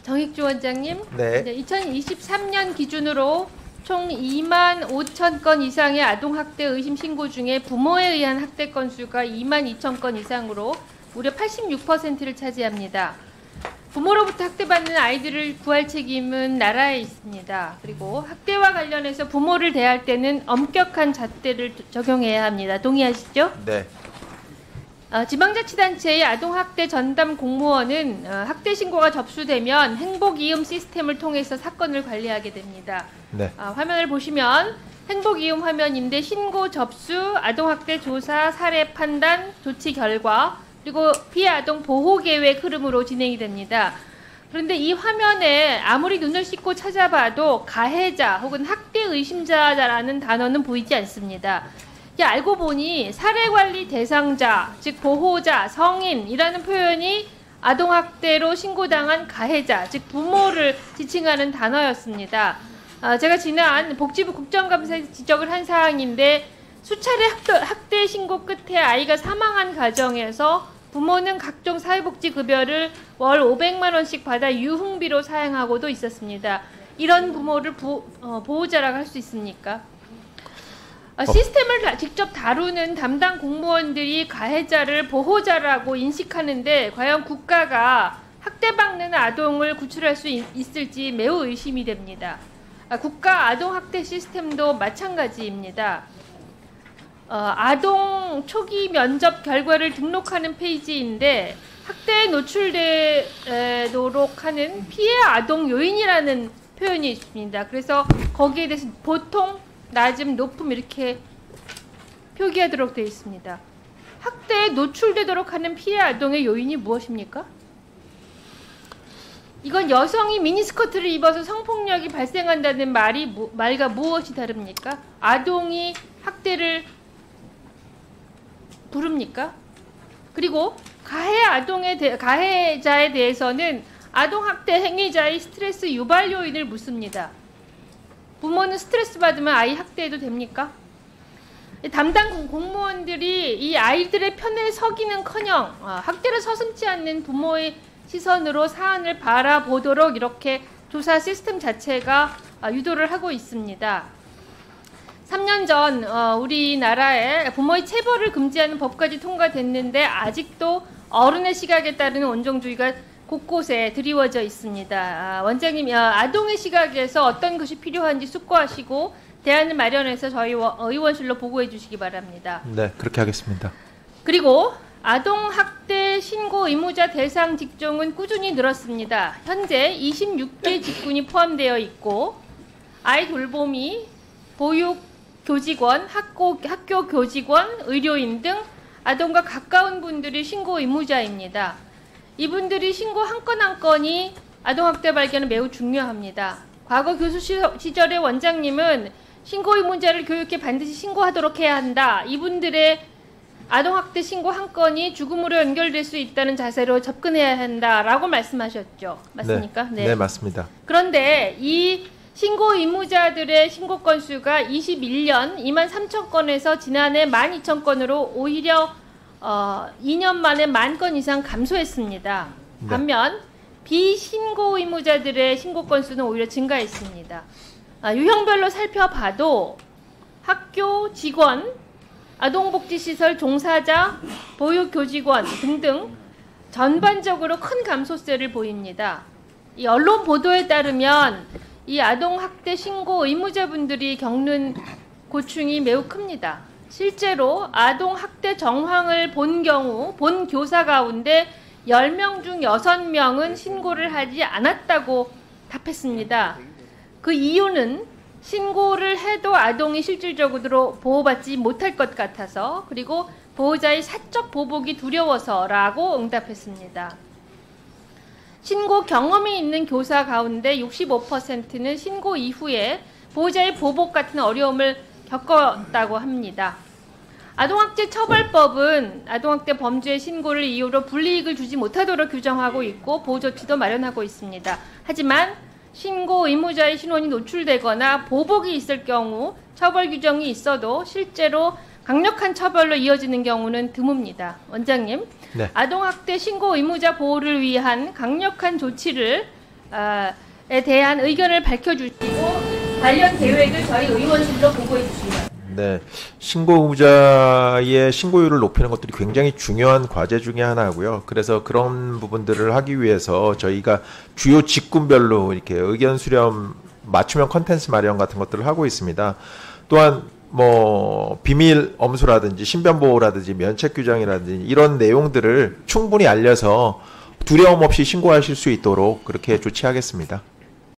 정익주 원장님, 네. 2023년 기준으로 총 2만 5천 건 이상의 아동학대 의심 신고 중에 부모에 의한 학대 건수가 2만 2천 건 이상으로 무려 86%를 차지합니다. 부모로부터 학대받는 아이들을 구할 책임은 나라에 있습니다. 그리고 학대와 관련해서 부모를 대할 때는 엄격한 잣대를 적용해야 합니다. 동의하시죠? 네. 지방자치단체의 아동학대 전담 공무원은 학대 신고가 접수되면 행복이음 시스템을 통해서 사건을 관리하게 됩니다. 네. 화면을 보시면 행복이음 화면인데 신고 접수, 아동학대 조사, 사례 판단, 조치 결과, 그리고 피해 아동 보호 계획 흐름으로 진행이 됩니다. 그런데 이 화면에 아무리 눈을 씻고 찾아봐도 가해자 혹은 학대 의심자라는 단어는 보이지 않습니다. 알고 보니 사례관리 대상자, 즉 보호자, 성인이라는 표현이 아동학대로 신고당한 가해자, 즉 부모를 지칭하는 단어였습니다. 제가 지난 복지부 국정감사에서 지적을 한 사항인데 수차례 학대 신고 끝에 아이가 사망한 가정에서 부모는 각종 사회복지급여를 월 500만 원씩 받아 유흥비로 사용하고도 있었습니다. 이런 부모를 보호자라고 할 수 있습니까? 시스템을 직접 다루는 담당 공무원들이 가해자를 보호자라고 인식하는데 과연 국가가 학대받는 아동을 구출할 수 있을지 매우 의심이 됩니다. 국가 아동학대 시스템도 마찬가지입니다. 아동 초기 면접 결과를 등록하는 페이지인데 학대에 노출되도록 하는 피해 아동 요인이라는 표현이 있습니다. 그래서 거기에 대해서 보통, 낮음, 높음 이렇게 표기하도록 되어 있습니다. 학대에 노출되도록 하는 피해 아동의 요인이 무엇입니까? 이건 여성이 미니스커트를 입어서 성폭력이 발생한다는 말과 무엇이 다릅니까? 아동이 학대를 부릅니까? 그리고 가해자에 대해서는 아동학대 행위자의 스트레스 유발 요인을 묻습니다. 부모는 스트레스 받으면 아이 학대해도 됩니까? 담당 공무원들이 이 아이들의 편에 서기는커녕 학대를 서슴지 않는 부모의 시선으로 사안을 바라보도록 이렇게 조사 시스템 자체가 유도를 하고 있습니다. 3년 전 우리나라에 부모의 체벌을 금지하는 법까지 통과됐는데 아직도 어른의 시각에 따르는 온정주의가 곳곳에 드리워져 있습니다. 원장님, 아동의 시각에서 어떤 것이 필요한지 숙고하시고 대안을 마련해서 저희 의원실로 보고해 주시기 바랍니다. 네, 그렇게 하겠습니다. 그리고 아동학대 신고 의무자 대상 직종은 꾸준히 늘었습니다. 현재 26개 직군이 포함되어 있고 아이 돌보미, 보육 교직원, 학교 교직원, 의료인 등 아동과 가까운 분들이 신고 의무자입니다. 이분들이 신고 한 건 한 건이 아동학대 발견은 매우 중요합니다. 과거 교수 시절의 원장님은 신고 의무자를 교육해 반드시 신고하도록 해야 한다. 이분들의 아동학대 신고 한 건이 죽음으로 연결될 수 있다는 자세로 접근해야 한다라고 말씀하셨죠. 맞습니까? 네, 네 맞습니다. 그런데 이 신고 의무자들의 신고 건수가 21년 2만 3천 건에서 지난해 12,000건으로 오히려 2년 만에 10,000건 이상 감소했습니다. 네. 반면 비신고 의무자들의 신고 건수는 오히려 증가했습니다. 유형별로 살펴봐도 학교 직원, 아동복지시설 종사자, 보육교직원 등등 전반적으로 큰 감소세를 보입니다. 이 언론 보도에 따르면 이 아동학대 신고 의무자분들이 겪는 고충이 매우 큽니다. 실제로 아동학대 정황을 본 교사 가운데 10명 중 6명은 신고를 하지 않았다고 답했습니다. 그 이유는 신고를 해도 아동이 실질적으로 보호받지 못할 것 같아서, 그리고 보호자의 사적 보복이 두려워서라고 응답했습니다. 신고 경험이 있는 교사 가운데 65%는 신고 이후에 보호자의 보복 같은 어려움을 겪었다고 합니다. 아동학대 처벌법은 아동학대 범죄 신고를 이유로 불이익을 주지 못하도록 규정하고 있고 보호 조치도 마련하고 있습니다. 하지만 신고 의무자의 신원이 노출되거나 보복이 있을 경우 처벌 규정이 있어도 실제로 강력한 처벌로 이어지는 경우는 드뭅니다. 원장님, 네. 아동학대 신고 의무자 보호를 위한 강력한 조치를 대한 의견을 밝혀주시고 관련 계획을 저희 의원실로 보고해 주시면. 네, 신고자의 신고율을 높이는 것들이 굉장히 중요한 과제 중에 하나고요. 그래서 그런 부분들을 하기 위해서 저희가 주요 직군별로 이렇게 의견 수렴, 맞춤형 컨텐츠 마련 같은 것들을 하고 있습니다. 또한 뭐 비밀 엄수라든지 신변 보호라든지 면책 규정이라든지 이런 내용들을 충분히 알려서 두려움 없이 신고하실 수 있도록 그렇게 조치하겠습니다.